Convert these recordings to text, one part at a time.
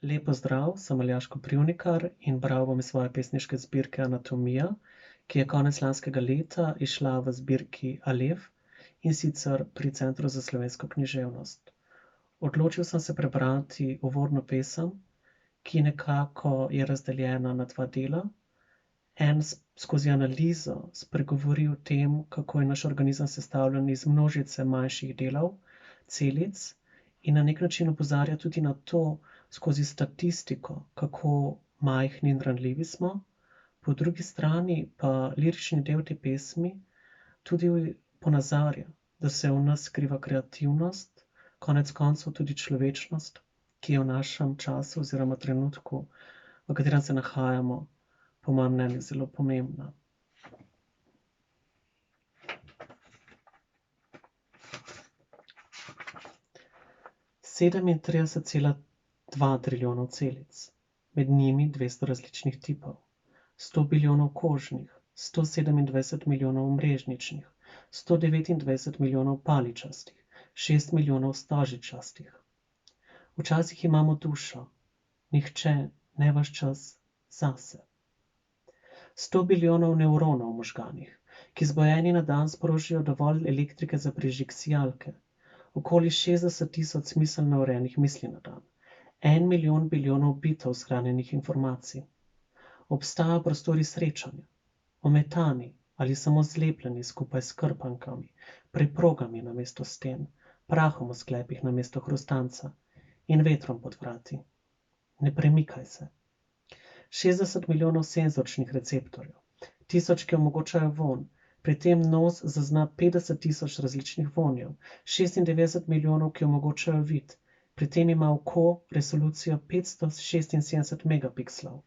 Lep pozdrav, sem Aljaž Koprivnikar in bral bom iz svoje pesniške zbirke Anatomija, ki je konec lanskega leta izšla v zbirki Alev, in sicer pri Centru za slovensko književnost. Odločil sem se prebrati uvodno pesem, ki nekako je razdeljena na dva dela. En skozi analizo spregovori o tem, kako je naš organizem sestavljen iz množice manjših delov, celic, in na nek način opozarja tudi na to, skozi statistiko, kako majhni in ranljivi smo. Po drugi strani pa lirični del te pesmi tudi ponazarja, da se v nas skriva kreativnost, konec koncev tudi človečnost, ki je v našem času oziroma trenutku, v katerem se nahajamo, po mojem mnenju zelo pomembna. Sedemintrideset cela 2 trilijonov celic, med njimi 200 različnih tipov, 100 bilijonov kožnih, 127 milijonov mrežničnih, 129 milijonov paličastih, 6 milijonov stožičastih. Včasih imamo dušo, nihče ne ves čas zase. 100 bilijonov nevronov v možganih, ki zbojeni na dan sprožijo dovolj elektrike za prižig sijalke, okoli 60 tisoč smiselno urejenih misli na dan, 1 milijon bilijonov bitov shranjenih informacij. Obstajajo prostori srečanja, ometani ali samo zlepljeni skupaj s krpankami, preprogami namesto sten, prahom v sklepih namesto hrustanca in vetrom pod vrati. Ne premikaj se. 60 milijonov senzorčnih receptorjev, 1000, ki omogočajo vonj, pri tem nos zazna 50 tisoč različnih vonjev, 96 milijonov, ki omogočajo vid, pri tem ima oko resolucijo 576 megapikslov.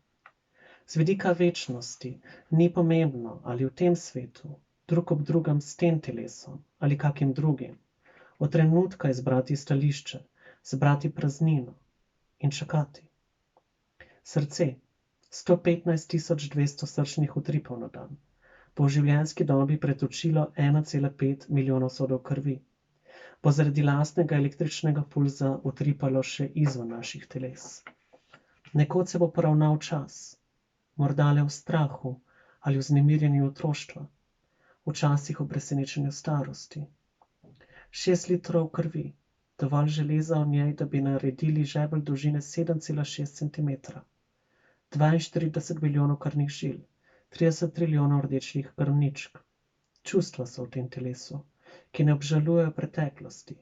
Z vidika večnosti ni pomembno, ali v tem svetu, drug ob drugem s tem telesom ali kakim drugim, od trenutka izbrati stališče, zbrati praznino in čakati. Srce, 115.200 srčnih utripov na dan, bo v življenjski dobi pretočilo 1,5 milijonov sodov krvi, bo zaradi lastnega električnega pulza utripalo še izven naših teles. Nekoč se bo poravnal čas, morda le v strahu ali v vznemirjenju otroštva, včasih v presenečenju starosti. 6 litrov krvi, dovolj železa v njej, da bi naredili žebelj dolžine 7,6 cm, 42 milijonov krvnih žil, 30 trilijonov rdečih krvničk. Čustva so v tem telesu, ki ne obžalujejo preteklosti.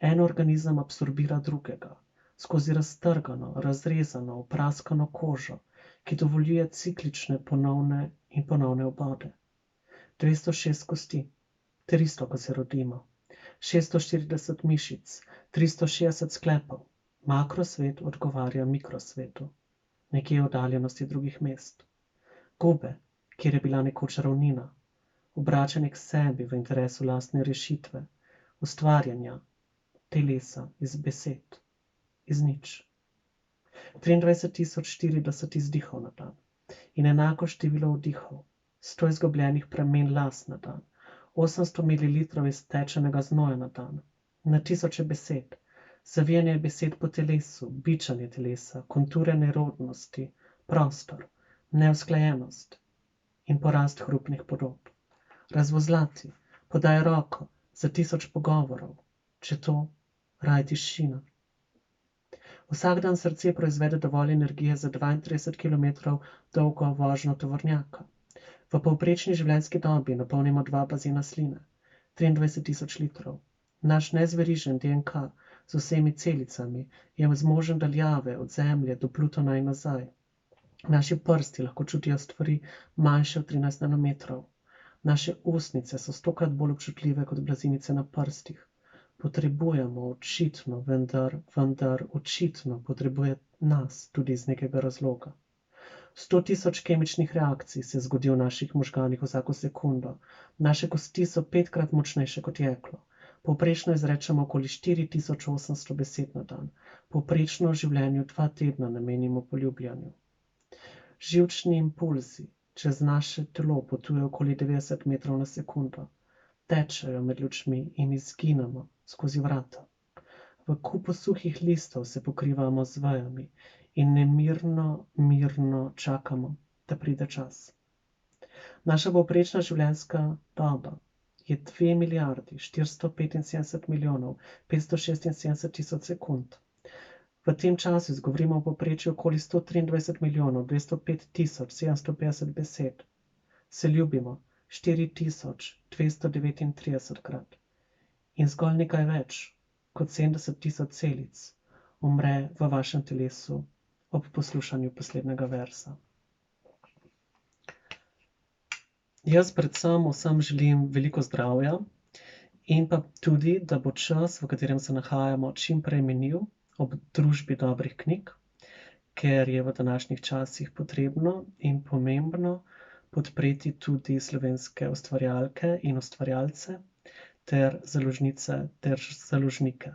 En organizem absorbira drugega, skozi raztrgano, razrezano, opraskano kožo, ki dovoljuje ciklične ponovne in ponovne obode. 206 kosti, 300, ko se rodimo, 640 mišic, 360 sklepov. Makrosvet odgovarja mikrosvetu, nekje v oddaljenosti drugih mest. Gobe, kjer je bila nekoč ravnina, obračanje k sebi v interesu lastne rešitve, ustvarjanja telesa iz besed, iz nič. 23.040 izdihov na dan in enako število vdihov, 100 izgubljenih pramen las na dan, 800 ml iztečenega znoja na dan, na tisoče besed, zavijanje besed po telesu, bičanje telesa, konture nerodnosti, prostor, neusklajenost in porast hrupnih podob. Razvozlati, podaj roko za 1000 pogovorov, če to raje tišina. Vsak dan srce proizvede dovolj energije za 32 km dolgo vožnjo tovornjaka. V povprečni življenjski dobi napolnimo 2 bazena sline, 23.000 litrov. Naš nezverižen DNK z vsemi celicami je zmožen daljave od Zemlje do Plutona in nazaj. Naši prsti lahko čutijo stvari manjše od 13 nanometrov. Naše ustnice so 100-krat bolj občutljive kot blazinice na prstih. Potrebujemo očitno, vendar očitno potrebuje nas tudi iz nekega razloga. 100.000 kemičnih reakcij se zgodi v naših možganih vsako sekundo. Naše kosti so 5-krat močnejše kot jeklo. Povprečno izrečemo okoli 4.800 besed na dan. Povprečno v življenju 2 tedna namenimo poljubljanju. Živčni impulzi čez naše telo potujejo okoli 90 metrov na sekundo, tečejo med lučmi in izginemo skozi vrata. V kupu suhih listov se pokrivamo z vejami in mirno čakamo, da pride čas. Naša povprečna življenjska doba je 2 milijardi 475 milijonov 576 tisoč sekund. V tem času izgovorimo v povprečju okoli 123 milijonov 205 tisoč 750 besed. Se ljubimo 4239 krat. In zgolj nekaj več kot 70 tisoč celic umre v vašem telesu ob poslušanju poslednjega versa. Jaz predvsem vsem želim veliko zdravja in pa tudi, da bo čas, v katerem se nahajamo, čim prej minil ob družbi dobrih knjig, ker je v današnjih časih potrebno in pomembno podpreti tudi slovenske ustvarjalke in ustvarjalce ter založnice ter založnike.